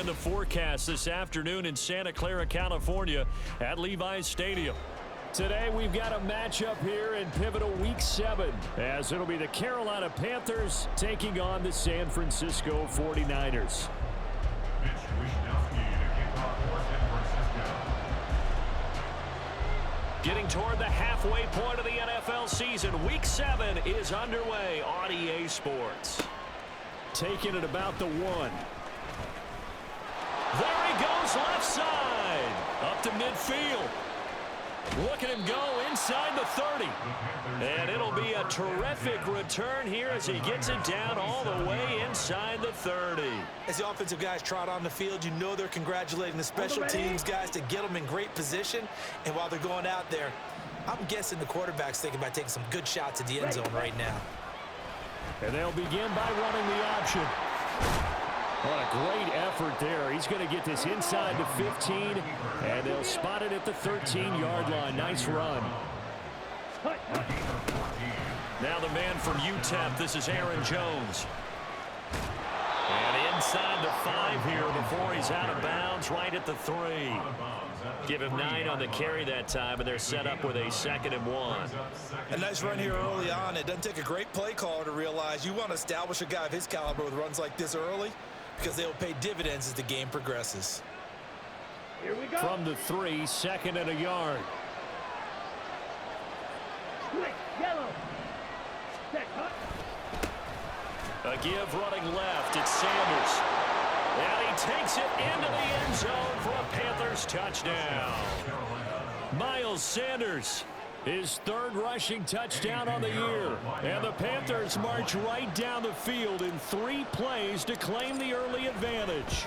the forecast this afternoon in Santa Clara, California at Levi's Stadium. Today we've got a matchup here in pivotal Week 7 as it'll be the Carolina Panthers taking on the San Francisco 49ers. Getting toward the halfway point of the NFL season, Week 7 is underway on EA Sports. Taking it about the 1. There he goes left side. Up to midfield. Look at him go inside the 30. And it'll be a terrific return here as he gets it down all the way inside the 30. As the offensive guys trot on the field, you know they're congratulating the special teams guys to get them in great position. And while they're going out there, I'm guessing the quarterback's thinking about taking some good shots at the end zone right now. And they'll begin by running the option. What a great effort there. He's going to get this inside the 15, and they'll spot it at the 13-yard line. Nice run. Now the man from UTEP, this is Aaron Jones. And inside the 5 here before he's out of bounds, right at the 3. Give him 9 on the carry that time, and they're set up with a 2nd and 1. A nice run here early on. It doesn't take a great play caller to realize you want to establish a guy of his caliber with runs like this early, because they'll pay dividends as the game progresses. Here we go. From the 3, 2nd and a yard. Quick, yellow. A give running left. It's Sanders. And he takes it into the end zone for a Panthers touchdown. Miles Sanders, his 3rd rushing touchdown on the year. And the Panthers march right down the field in 3 plays to claim the early advantage.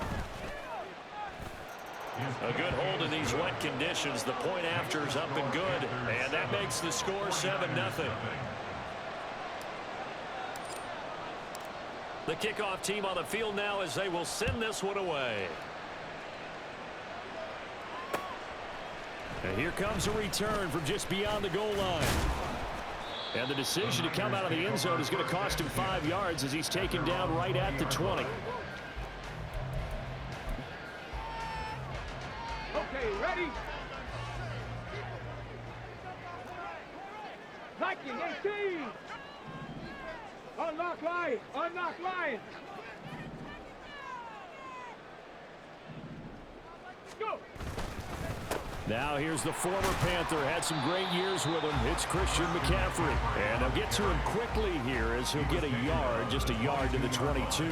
A good hold in these wet conditions. The point after is up and good. And that makes the score 7-0. The kickoff team on the field now as they will send this one away. And here comes a return from just beyond the goal line. And the decision to come out of the end zone is going to cost him 5 yards as he's taken down right at the 20. Okay, ready? Viking 18. Unlock line. Unlock line. Go. Now here's the former Panther. Had some great years with him. It's Christian McCaffrey. And they'll get to him quickly here as he'll get a yard, just a yard to the 22.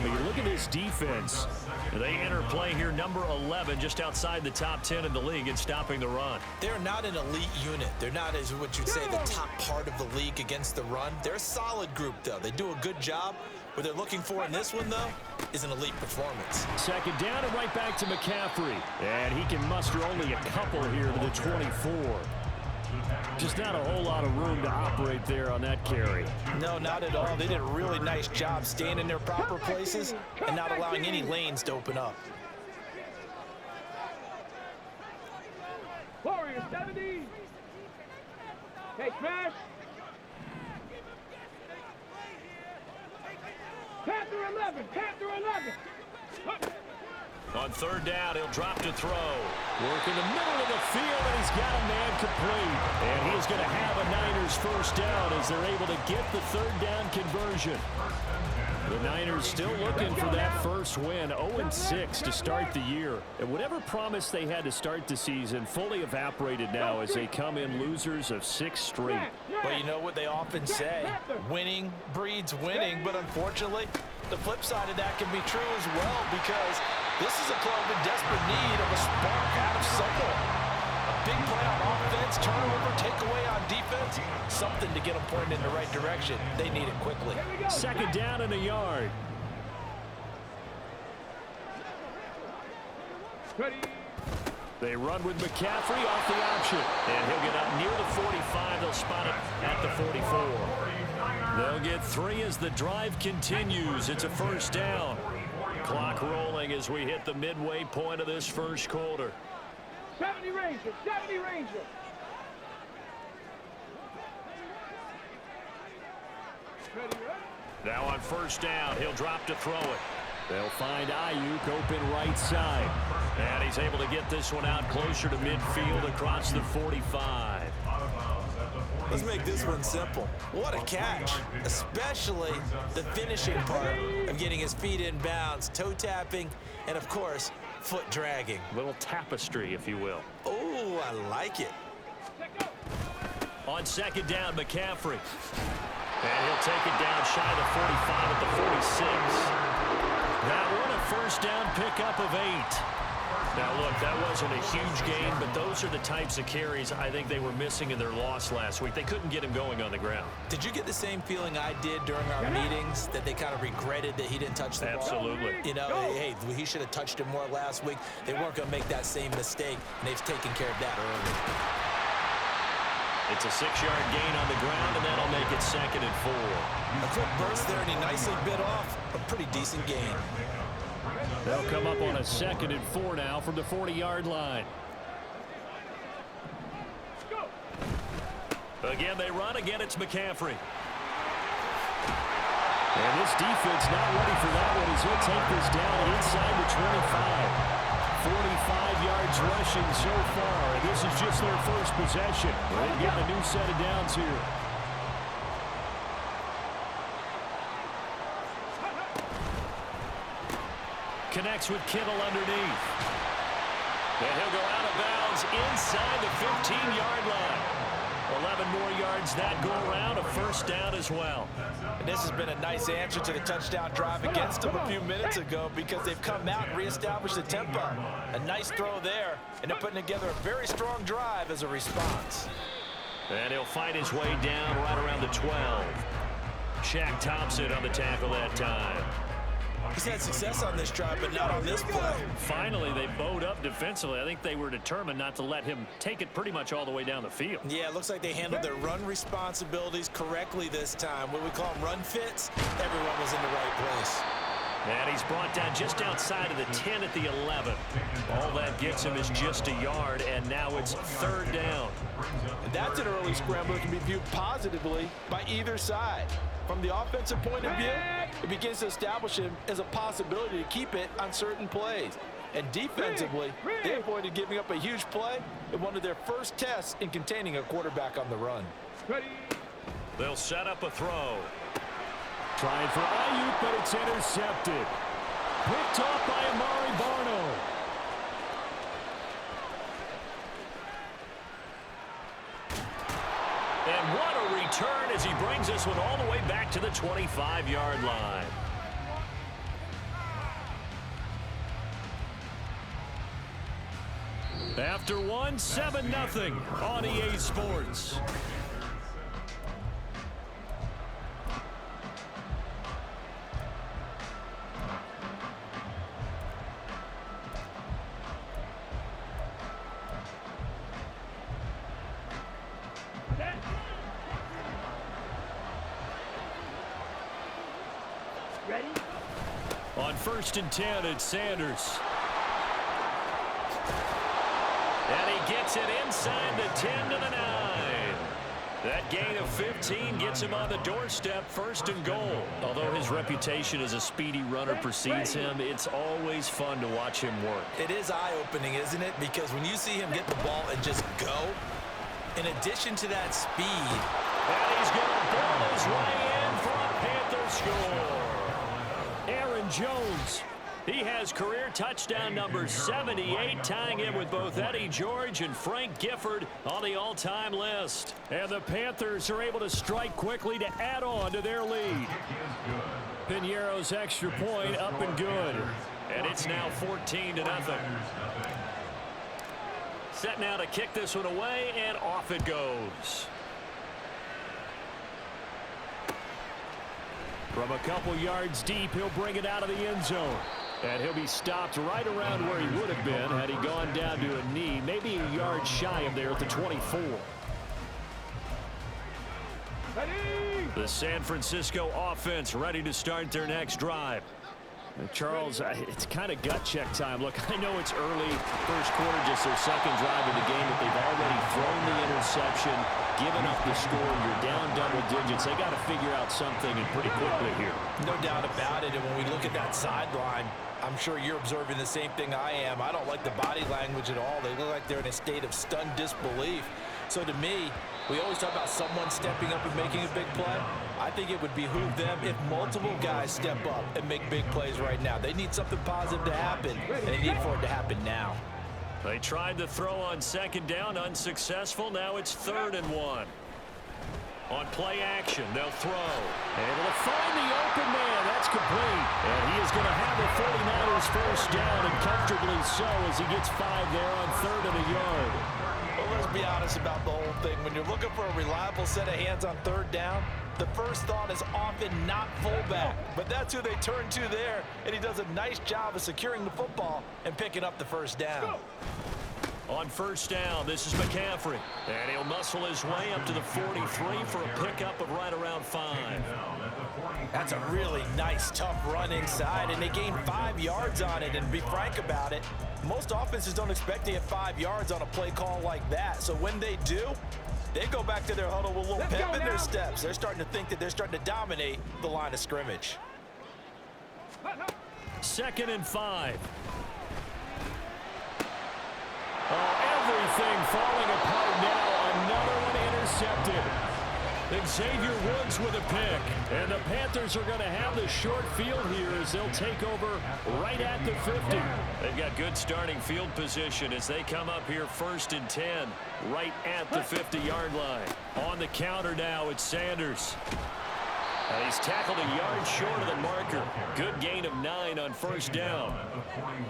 But you look at this defense. They enter play here, number 11, just outside the top 10 in the league in stopping the run. They're not an elite unit. They're not, as what you'd say, the top part of the league against the run. They're a solid group, though. They do a good job. What they're looking for in this one, though, is an elite performance. 2nd down and right back to McCaffrey. And he can muster only a couple here to the 24. Just not a whole lot of room to operate there on that carry. No, not at all. They did a really nice job staying in their proper places and not allowing any lanes to open up. Warrior 70. Hey, smash. Panther 11. Panther 11. On 3rd down, he'll drop to throw. Work in the middle of the field, and he's got a man complete. And he is going to have a Niners 1st down as they're able to get the 3rd down conversion. The Niners still looking for that first win, 0-6 to start the year. And whatever promise they had to start the season fully evaporated now as they come in losers of 6 straight. Well, you know what they often say, winning breeds winning, but unfortunately, the flip side of that can be true as well, because this is a club in desperate need of a spark out of someone. A big play on offense, turnover, takeaway on defense, something to get them pointed in the right direction. They need it quickly. 2nd down and a yard. Ready. They run with McCaffrey off the option. And he'll get up near the 45. They'll spot it at the 44. They'll get 3 as the drive continues. It's a 1st down. Clock rolling as we hit the midway point of this 1st quarter. 70 Ranger. 70 Ranger. Now on 1st down, he'll drop to throw it. They'll find Ayuk open right side. And he's able to get this one out closer to midfield across the 45. Let's make this one simple. What a catch, especially the finishing part of getting his feet in bounds, toe tapping, and of course, foot dragging. Little tapestry, if you will. Oh, I like it. On second down, McCaffrey. And he'll take it down shy of the 45 at the 46. That one a first down pickup of 8. Now, look, that wasn't a huge gain, but those are the types of carries I think they were missing in their loss last week. They couldn't get him going on the ground. Did you get the same feeling I did during our meetings, that they kind of regretted that he didn't touch the ball? Absolutely. You know, hey, he should have touched it more last week. They weren't going to make that same mistake, and they've taken care of that early. It's a 6-yard gain on the ground, and that'll make it 2nd and 4. A quick burst there, and he nicely bit off a pretty decent gain. They'll come up on a 2nd and 4 now from the 40-yard line. Again, they run. Again, it's McCaffrey. And this defense not ready for that one as he'll take this down inside the 25. 45 yards rushing so far. And this is just their first possession. They've got a new set of downs here. Connects with Kittle underneath. And he'll go out of bounds inside the 15-yard line. 11 more yards that go around, a first down as well. And this has been a nice answer to the touchdown drive against them a few minutes ago, because they've come out and reestablished the tempo. A nice throw there, and they're putting together a very strong drive as a response. And he'll fight his way down right around the 12. Shaq Thompson on the tackle that time. He's had success on this drive, but not on this play. Finally, they bowed up defensively. I think they were determined not to let him take it pretty much all the way down the field. Yeah, it looks like they handled their run responsibilities correctly this time. What we call them run fits, everyone was in the right place. And he's brought down just outside of the 10 at the 11. All that gets him is just a yard, and now it's 3rd down. And that's an early scramble that can be viewed positively by either side. From the offensive point of view, it begins to establish him as a possibility to keep it on certain plays. And defensively, they avoided giving up a huge play in one of their first tests in containing a quarterback on the run. They'll set up a throw. Trying for Ayuk, but it's intercepted. Picked off by Amari Barno. And what a return as he brings this one all the way back to the 25-yard line. After one, 7-0 on EA Sports. Ready? On 1st and 10, it's Sanders. And he gets it inside the 10 to the 9. That gain of 15 gets him on the doorstep, 1st and goal. Although his reputation as a speedy runner precedes him, it's always fun to watch him work. It is eye-opening, isn't it? Because when you see him get the ball and just go, in addition to that speed, and he's going to ball his way in for a Panther score. Aaron Jones. He has career touchdown number 78, tying him with both Eddie George and Frank Gifford on the all-time list. And the Panthers are able to strike quickly to add on to their lead. Piñeiro's extra point up and good. And it's now 14-0. Set now to kick this one away, and off it goes. From a couple yards deep, he'll bring it out of the end zone. And he'll be stopped right around where he would have been had he gone down to a knee, maybe a yard shy of there at the 24. Ready? The San Francisco offense ready to start their next drive. Charles, it's kind of gut check time. Look, I know it's early, first quarter, just their second drive of the game, but they've already thrown the interception, given up the score. You're down double digits. They got to figure out something, and pretty quickly here. No doubt about it. And when we look at that sideline, I'm sure you're observing the same thing I am. I don't like the body language at all. They look like they're in a state of stunned disbelief. So to me, we always talk about someone stepping up and making a big play. I think it would behoove them if multiple guys step up and make big plays right now. They need something positive to happen, and they need for it to happen now. They tried to throw on second down, unsuccessful. Now it's 3rd and 1. On play action, they'll throw. Able to find the open man. That's complete. And he is going to have the 49ers first down, and comfortably so, as he gets 5 there on 3rd and a yard. Well, let's be honest about the whole thing. When you're looking for a reliable set of hands on 3rd down, the first thought is often not fullback. But that's who they turn to there, and he does a nice job of securing the football and picking up the first down. On first down, this is McCaffrey. And he'll muscle his way up to the 43 for a pickup of right around 5. That's a really nice, tough run inside, and they gained 5 yards on it. And to be frank about it, most offenses don't expect to get 5 yards on a play call like that. So when they do, they go back to their huddle with a little pep in their steps. They're starting to think that they're starting to dominate the line of scrimmage. 2nd and 5. Oh, everything falling apart now. Another one intercepted. Xavier Woods with a pick. And the Panthers are going to have the short field here as they'll take over right at the 50. They've got good starting field position as they come up here 1st and 10, right at the 50-yard line. On the counter now, it's Sanders. And he's tackled a yard short of the marker. Good gain of 9 on first down.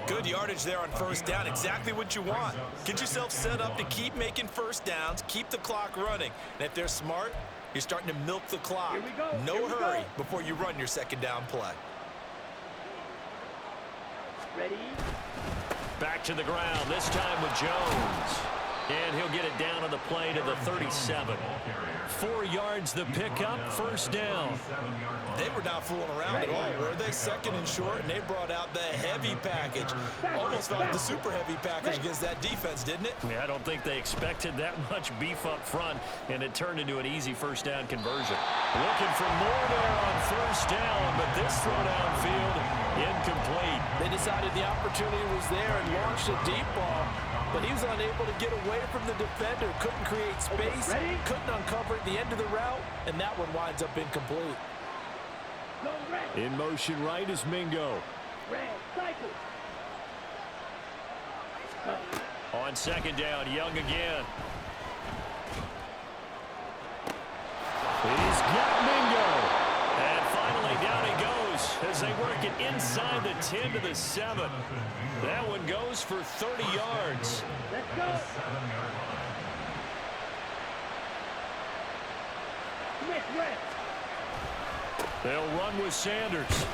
Good yardage there on first down. Exactly what you want. Get yourself set up to keep making first downs, keep the clock running. And if they're smart, you're starting to milk the clock. No hurry before you run your second down play. Ready? Back to the ground, this time with Jones. And he'll get it down on the play to the 37. 4 yards the pickup, first down. They were not fooling around at all, were they? 2nd and short, and they brought out the heavy package. Almost felt like the super heavy package against that defense, didn't it? Yeah, I don't think they expected that much beef up front, and it turned into an easy first down conversion. Looking for more there on first down, but this throw downfield, incomplete. They decided the opportunity was there and launched a deep ball, but he was unable to get away from the defender, couldn't create space, couldn't uncover at the end of the route, and that one winds up incomplete. In motion right is Mingo. On second down, Young again. He's got Mingo. And finally down he goes as they work it inside the 10 to the 7. That one goes for 30 yards. Let's go. They'll run with Sanders.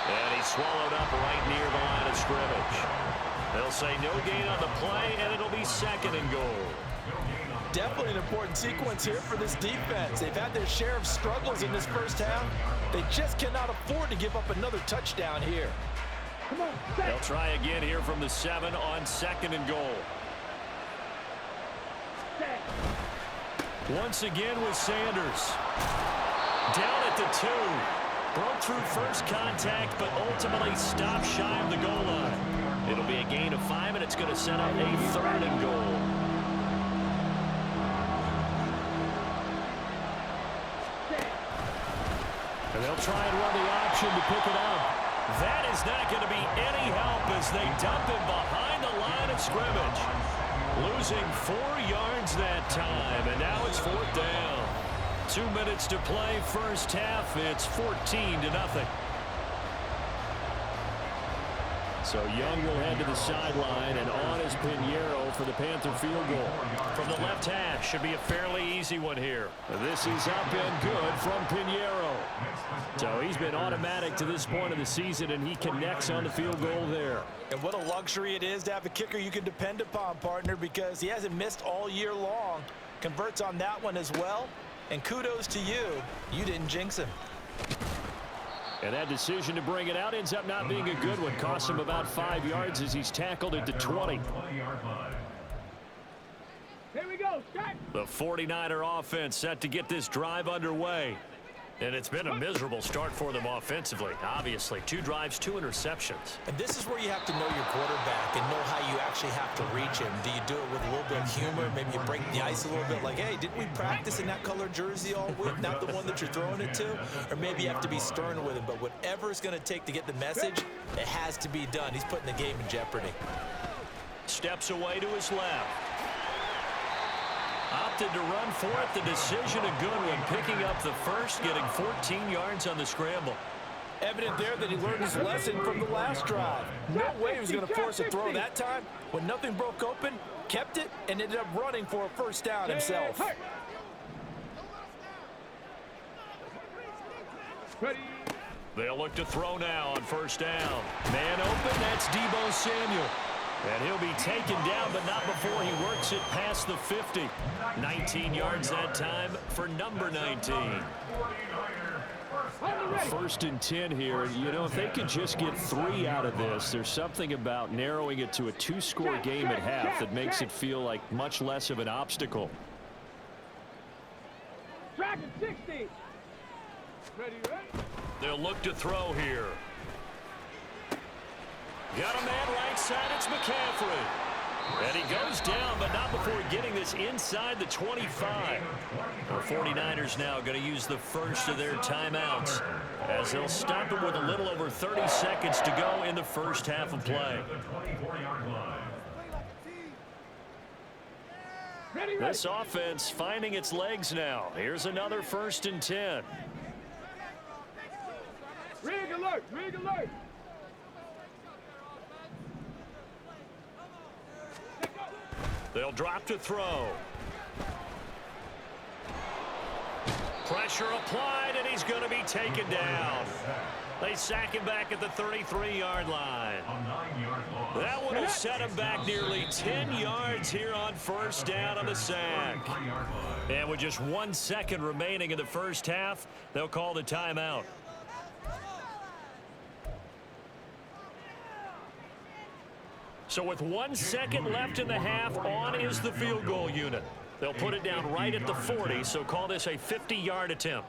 And he's swallowed up right near the line of scrimmage. They'll say no gain on the play, and it'll be 2nd and goal. Definitely an important sequence here for this defense. They've had their share of struggles in this first half. They just cannot afford to give up another touchdown here. Come on, They'll try again here from the 7 on 2nd and goal. Once again with Sanders. Down at the 2. Broke through first contact, but ultimately stopped shy of the goal line. It'll be a gain of 5, and it's going to set up a 3rd and goal. And they'll try and run the option to pick it up. That is not going to be any help as they dump him behind the line of scrimmage. Losing 4 yards that time, and now it's 4th down. 2 minutes to play first half. It's 14-0. So Young will head to the sideline, and on is Pinheiro for the Panther field goal. From the left hash, should be a fairly easy one here. This is up and good from Pinheiro. So he's been automatic to this point of the season, and he connects on the field goal there. And what a luxury it is to have a kicker you can depend upon, partner, because he hasn't missed all year long. Converts on that one as well. And kudos to you. You didn't jinx him. And that decision to bring it out ends up not being a good one. Costs him about 5 yards as he's tackled at the 20. Here we go. Start. The 49er offense set to get this drive underway. And it's been a miserable start for them offensively. Obviously, 2 drives, 2 interceptions. And this is where you have to know your quarterback and know how you actually have to reach him. Do you do it with a little bit of humor? Maybe you break the ice a little bit like, hey, didn't we practice in that color jersey all week? Not the one that you're throwing it to? Or maybe you have to be stern with him. But whatever it's going to take to get the message, it has to be done. He's putting the game in jeopardy. Steps away to his left. Opted to run for it. The decision a good one, picking up the first, getting 14 yards on the scramble. Evident there that he learned his lesson from the last drive. No way he was going to force a throw that time. When nothing broke open, kept it, and ended up running for a first down himself. Ready. They'll look to throw now on first down. Man open, that's Deebo Samuel. And he'll be taken down, but not before he works it past the 50. 19 yards that time for number 19. First and 10 here. You know, if they could just get 3 out of this, there's something about narrowing it to a 2-score game at half that makes it feel like much less of an obstacle. Track at 60. Ready. They'll look to throw here. Got a man right side, it's McCaffrey. And he goes down, but not before getting this inside the 25. The 49ers now going to use the first of their timeouts as they'll stop it with a little over 30 seconds to go in the first half of play. This offense finding its legs now. Here's another first and 10. Rig alert. Rig alert. They'll drop to throw. Pressure applied, and he's going to be taken down. They sack him back at the 33-yard line. That one will set him back nearly 10 yards here on first down on the sack. And with just 1 second remaining in the first half, they'll call the timeout. So with 1 second left in the half, on is the field goal unit. They'll put it down right at the 40, so call this a 50-yard attempt.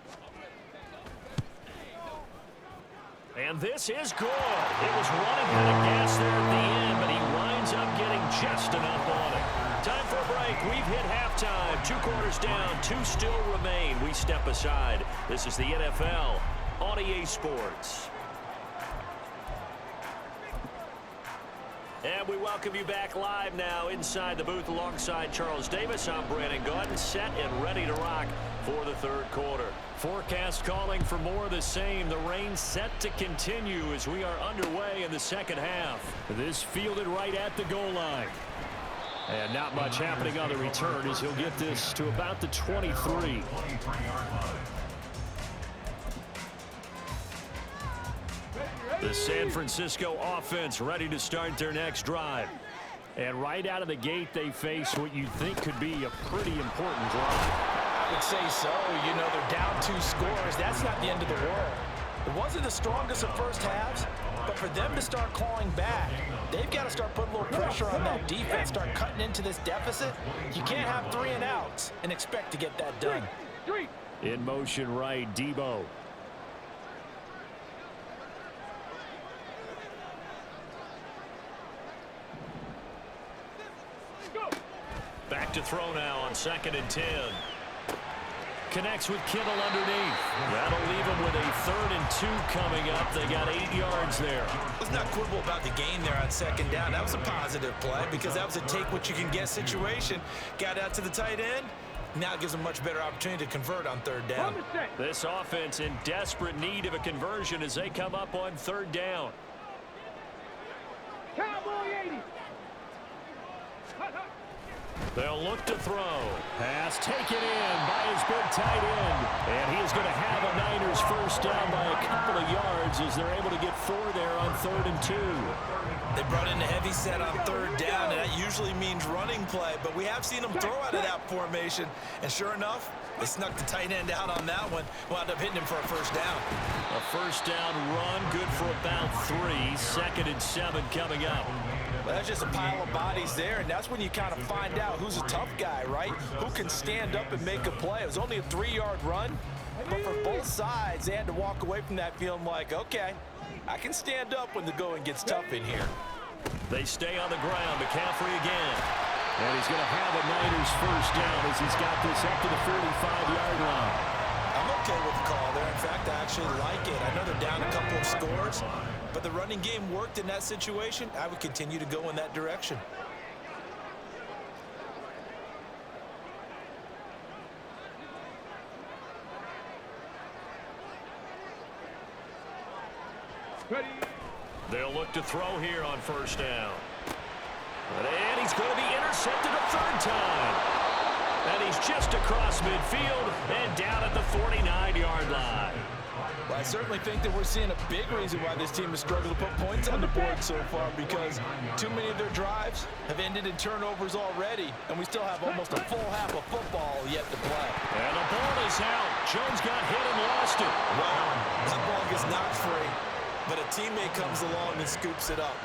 And this is good. It was running out of gas there at the end, but he winds up getting just enough on it. Time for a break. We've hit halftime. 2 quarters down, 2 still remain. We step aside. This is the NFL on EA Sports. And we welcome you back live now inside the booth alongside Charles Davis. I'm Brandon Gaudin, set and ready to rock for the third quarter. Forecast calling for more of the same. The rain set to continue as we are underway in the second half. This fielded right at the goal line. And not much happening on the return as he'll get this to about the 23. The San Francisco offense ready to start their next drive. And right out of the gate, they face what you think could be a pretty important drive. I would say so. You know, they're down 2 scores. That's not the end of the world. It wasn't the strongest of first halves, but for them to start clawing back, they've got to start putting a little pressure on that defense, start cutting into this deficit. You can't have 3 and outs and expect to get that done. In motion right, Deebo. Back to throw now on 2nd and 10. Connects with Kittle underneath. That'll leave him with a 3rd and 2 coming up. They got 8 yards there. Let's not quibble about the gain there on 2nd down. That was a positive play because that was a take-what-you-can-get situation. Got out to the tight end. Now it gives them much better opportunity to convert on 3rd down. This offense in desperate need of a conversion as they come up on 3rd down. Cowboy 80. They'll look to throw. Pass taken in by his big tight end. And he is going to have a Niners first down by a couple of yards as they're able to get 4 there on 3rd and 2. They brought in a heavy set on third down, and that usually means running play, but we have seen them throw out of that formation, and sure enough, they snuck the tight end out on that one, wound up hitting him for a first down. A first down run, good for about 3. 2nd and 7 coming up. Well, that's just a pile of bodies there, and that's when you kind of find out who's a tough guy, right? Who can stand up and make a play. It was only a 3-yard run, but for both sides, they had to walk away from that feeling like, okay, I can stand up when the going gets tough in here. They stay on the ground. McCaffrey again. And he's going to have a Niners first down as he's got this up to the 45-yard line. I'm okay with the call there. In fact, I actually like it. I know they're down a couple of scores, but the running game worked in that situation. I would continue to go in that direction. Ready. They'll look to throw here on first down. And he's going to be intercepted a 3rd time. And he's just across midfield and down at the 49-yard line. Well, I certainly think that we're seeing a big reason why this team has struggled to put points on the board so far, because too many of their drives have ended in turnovers already, and we still have almost a full half of football yet to play. And the ball is out. Jones got hit and lost it. Wow, that ball gets knocked free, but a teammate comes along and scoops it up.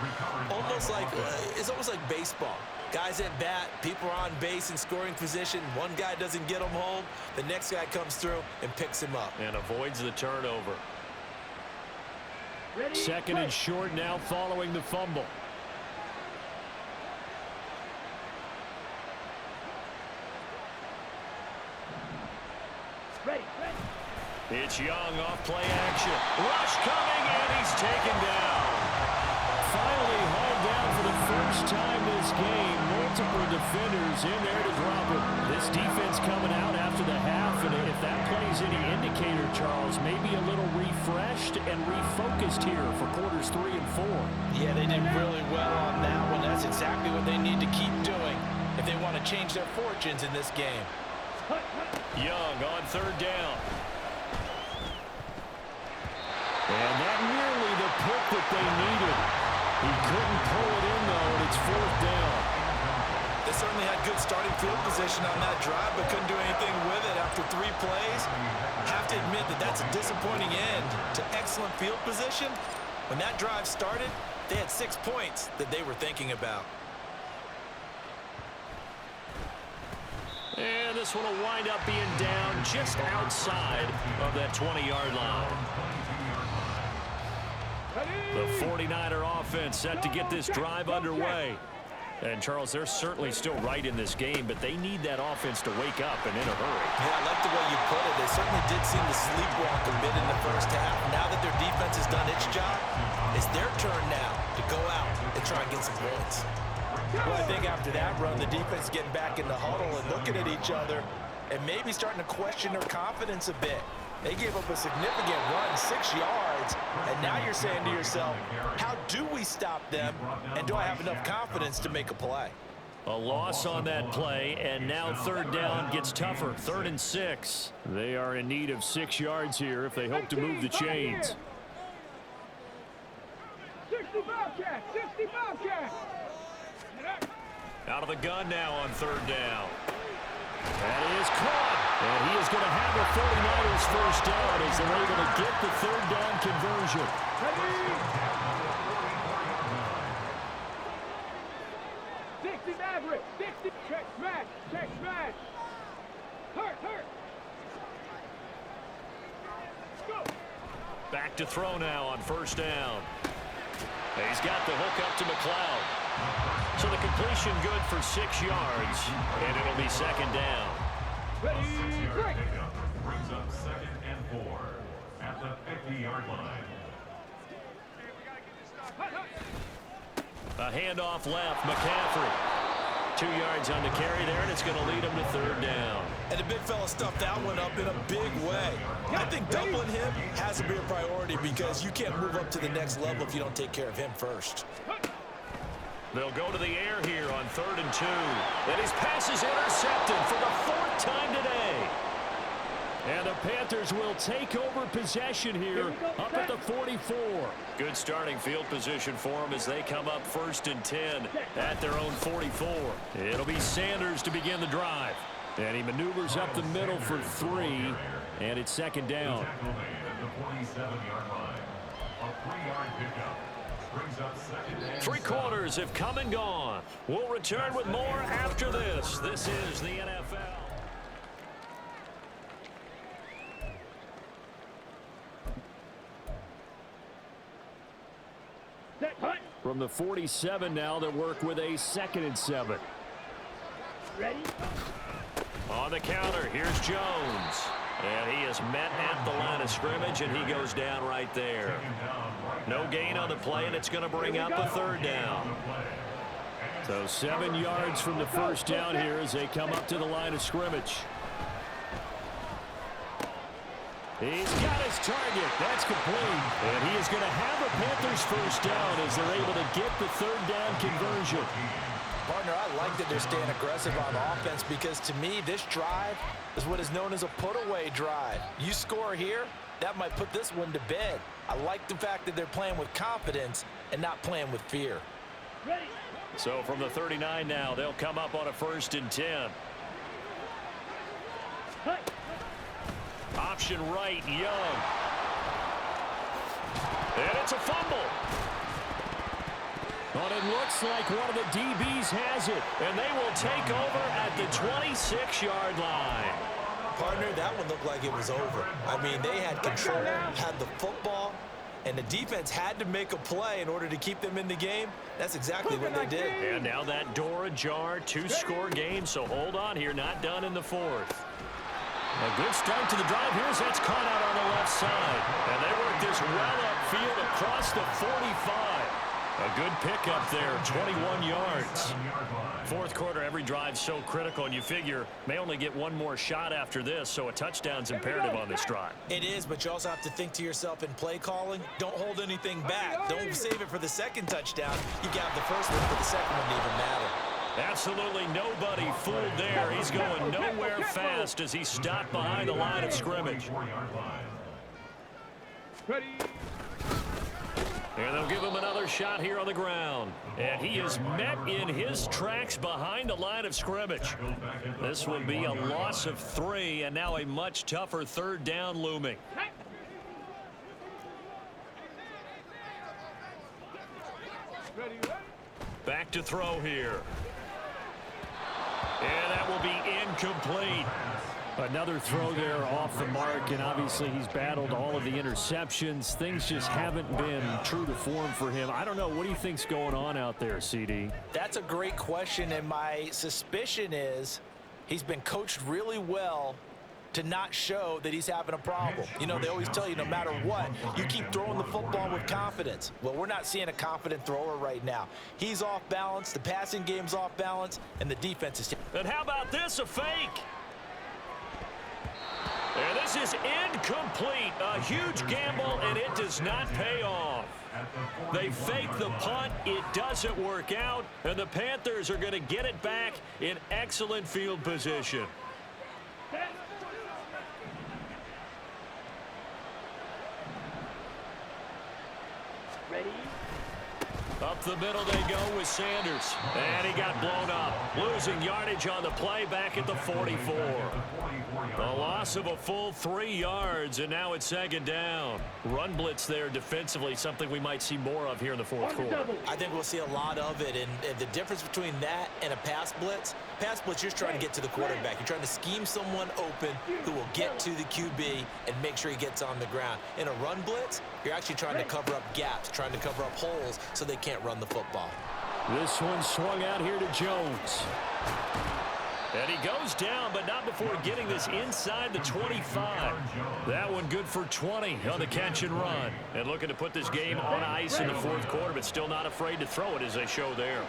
It's almost like baseball. Guys at bat, people are on base in scoring position. One guy doesn't get him home. The next guy comes through and picks him up. And avoids the turnover. Ready. 2nd and short now following the fumble. Ready. It's Young off play action. Rush coming, and he's taken down. Finally hauled down for the first time this game. Multiple defenders in there to drop him. This defense coming out after the half, and if that plays any indicator, Charles, maybe a little refreshed and refocused here for quarters 3 and 4. Yeah, they did really well on that one. That's exactly what they need to keep doing if they want to change their fortunes in this game. Young on 3rd down. And not nearly the pick that they needed. He couldn't pull it in, though, and it's 4th down. They certainly had good starting field position on that drive, but couldn't do anything with it after 3 plays. Have to admit that that's a disappointing end to excellent field position. When that drive started, they had 6 points that they were thinking about. And this one will wind up being down just outside of that 20-yard line. The 49er offense set to get this drive underway. And, Charles, they're certainly still right in this game, but they need that offense to wake up and in a hurry. Yeah, I like the way you put it. They certainly did seem to sleepwalk a bit in the first half. Now that their defense has done its job, it's their turn now to go out and try and get some points. Well, I think after that run, the defense getting back in the huddle and looking at each other and maybe starting to question their confidence a bit. They gave up a significant run, 6 yards, and now you're saying to yourself, how do we stop them, and do I have enough confidence to make a play? A loss on that play, and now 3rd down gets tougher. 3rd and 6. They are in need of 6 yards here if they hope to move the chains. 60 Bobcats. 60 Bobcats. Out of the gun now on 3rd down. That is caught. And he is going to have the 49ers first down as they're able to get the 3rd down conversion. Ready. 60 Maverick. 60. Check smash. Check smash. Hurt. Go. Back to throw now on 1st down. And he's got the hook up to McLeod. So the completion good for 6 yards, and it'll be 2nd down. Ready, break. Brings up 2nd and 4 at the 50-yard line. A handoff left, McCaffrey. 2 yards on the carry there, and it's going to lead him to 3rd down. And the big fella stuffed that one up in a big way. I think doubling him has to be a priority because you can't move up to the next level if you don't take care of him first. They'll go to the air here on 3rd and 2. And his pass is intercepted for the 4th time today. And the Panthers will take over possession here up at the 44. Good starting field position for them as they come up 1st and 10 at their own 44. It'll be Sanders to begin the drive. And he maneuvers up the middle for 3, and it's 2nd down. Three quarters have come and gone. We'll return with more after this. This is the NFL. From the 47 now, they work with a 2nd and 7. Ready? On the counter, here's Jones. And he is met at the line of scrimmage, and he goes down right there. No gain on the play, and it's going to bring up a 3rd down. So 7 yards from the 1st down here as they come up to the line of scrimmage. He's got his target. That's complete. And he is going to have a Panthers 1st down as they're able to get the 3rd down conversion. Partner, I like that they're staying aggressive on offense because to me, this drive is what is known as a put-away drive. You score here, that might put this one to bed. I like the fact that they're playing with confidence and not playing with fear. Ready? So from the 39 now, they'll come up on a 1st and 10. Hey. Option right, Young. And it's a fumble. But it looks like one of the DBs has it, and they will take over at the 26-yard line. Partner, that one looked like it was over. I mean, they had control, had the football, and the defense had to make a play in order to keep them in the game. That's exactly what they did. And now that door ajar, 2-score game, so hold on here, not done in the 4th. A good start to the drive. Here's that's caught out on the left side. And they work this well upfield across the 45. A good pickup there, 21 yards. 4th quarter, every drive so critical, and you figure may only get one more shot after this, so a touchdown's imperative on this drive. It is, but you also have to think to yourself in play calling, don't hold anything back. Don't save it for the 2nd touchdown. You got the 1st one for the 2nd one to even matter. Absolutely nobody fooled there. He's going nowhere fast as he's stopped behind the line of scrimmage. Ready? And they'll give him another shot here on the ground. And he is met in his tracks behind the line of scrimmage. This will be a loss of 3, and now a much tougher 3rd down looming. Ready? Back to throw here. And that will be incomplete. Another throw there off the mark, and obviously he's battled all of the interceptions. Things just haven't been true to form for him. I don't know. What do you think's going on out there, CD? That's a great question, and my suspicion is he's been coached really well to not show that he's having a problem. You know, they always tell you no matter what, you keep throwing the football with confidence. Well, we're not seeing a confident thrower right now. He's off balance, the passing game's off balance, and the defense is... And how about this, a fake? And this is incomplete. A huge gamble, and it does not pay off. They fake the punt. It doesn't work out, and the Panthers are going to get it back in excellent field position. Ready? Up the middle they go with Sanders. And he got blown up. Losing yardage on the play back at the 44. A loss of a full 3 yards, and now it's 2nd down. Run blitz there defensively, something we might see more of here in the 4th quarter. I think we'll see a lot of it, and the difference between that and a pass blitz, you're just trying to get to the quarterback. You're trying to scheme someone open who will get to the QB and make sure he gets on the ground. In a run blitz, you're actually trying to cover up gaps, trying to cover up holes so they can't run the football. This one swung out here to Jones. And he goes down, but not before getting this inside the 25. That one good for 20 on the catch and run. And looking to put this game on ice in the 4th quarter, but still not afraid to throw it as they show there.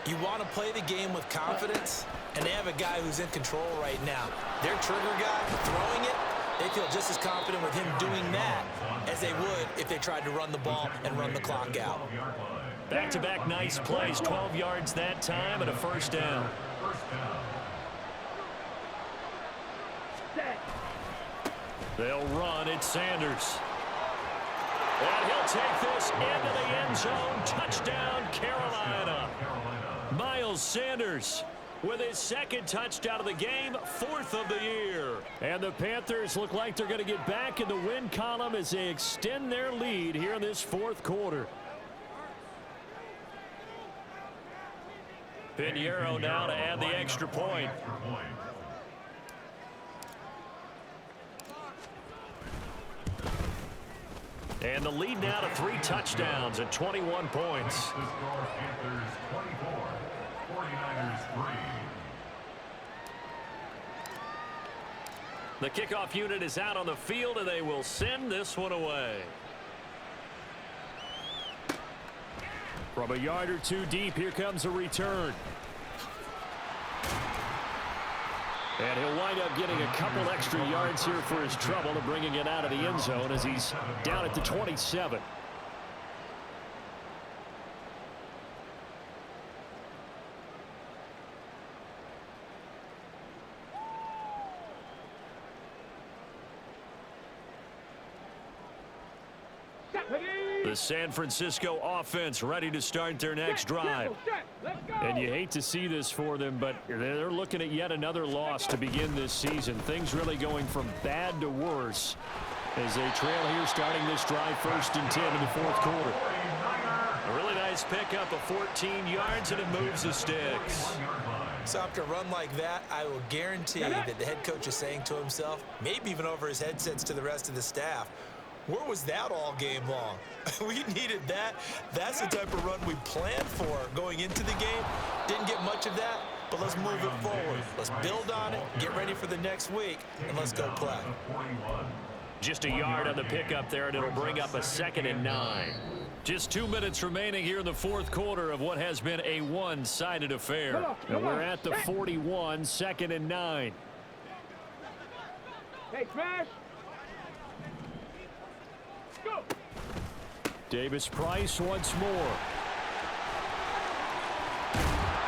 You want to play the game with confidence, and they have a guy who's in control right now. Their trigger guy throwing it, they feel just as confident with him doing that as they would if they tried to run the ball and run the clock out. Back-to-back nice plays, 12 yards that time and a 1st down. They'll run. It's Sanders. And he'll take this into the end zone. Touchdown, Carolina. Miles Sanders with his second touchdown of the game, 4th of the year. And the Panthers look like they're going to get back in the win column as they extend their lead here in this 4th quarter. Pinheiro now to add the extra point. And the lead now to 3 touchdowns at 21 points. The score, Panthers 24, 49ers 3. The kickoff unit is out on the field, and they will send this one away. From a yard or two deep, here comes a return. And he'll wind up getting a couple extra yards here for his trouble and bringing it out of the end zone as he's down at the 27. The San Francisco offense ready to start their next drive. And you hate to see this for them, but they're looking at yet another loss to begin this season. Things really going from bad to worse as they trail here starting this drive 1st and 10 in the 4th quarter. A really nice pickup of 14 yards, and it moves the sticks. So after a run like that, I will guarantee that the head coach is saying to himself, maybe even over his headsets to the rest of the staff, where was that all game long? We needed that. That's the type of run we planned for going into the game. Didn't get much of that, but let's move it forward. Let's build on it, get ready for the next week, and let's go play. Just a yard on the pickup there, and it'll bring up a 2nd and 9. Just 2 minutes remaining here in the 4th quarter of what has been a one-sided affair. And we're at the 41, 2nd and 9. Hey, Smash. Go. Davis Price once more.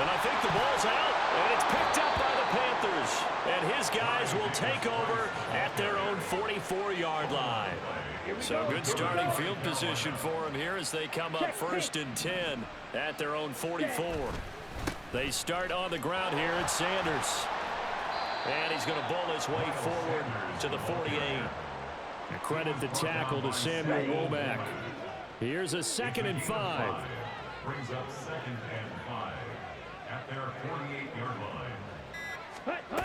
And I think the ball's out, and it's picked up by the Panthers. And his guys will take over at their own 44-yard line. So good starting field position for him here as they come up 1st and 10 at their own 44. They start on the ground here at Sanders. And he's going to bull his way forward to the 48. And credit the tackle to Samuel Womack. Here's a 2nd and 5. Brings up 2nd and 5 at their 48-yard line.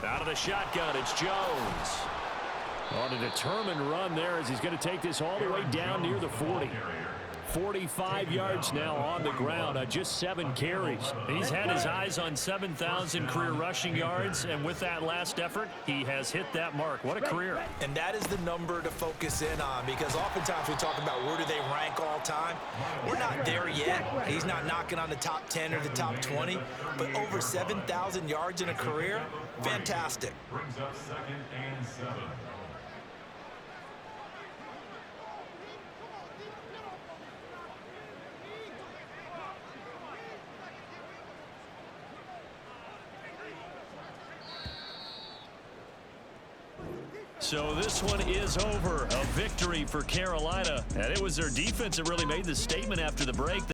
Out of the shotgun, it's Jones. On a determined run there as he's going to take this all the way down near the 40. 45 yards now on the ground on just 7 carries. He's had his eyes on 7,000 career rushing yards, and with that last effort, he has hit that mark. What a career. And that is the number to focus in on, because oftentimes we talk about where do they rank all time. We're not there yet. He's not knocking on the top 10 or the top 20, but over 7,000 yards in a career, fantastic. Brings up 2nd and 7. So this one is over. A victory for Carolina. And it was their defense that really made the statement after the break.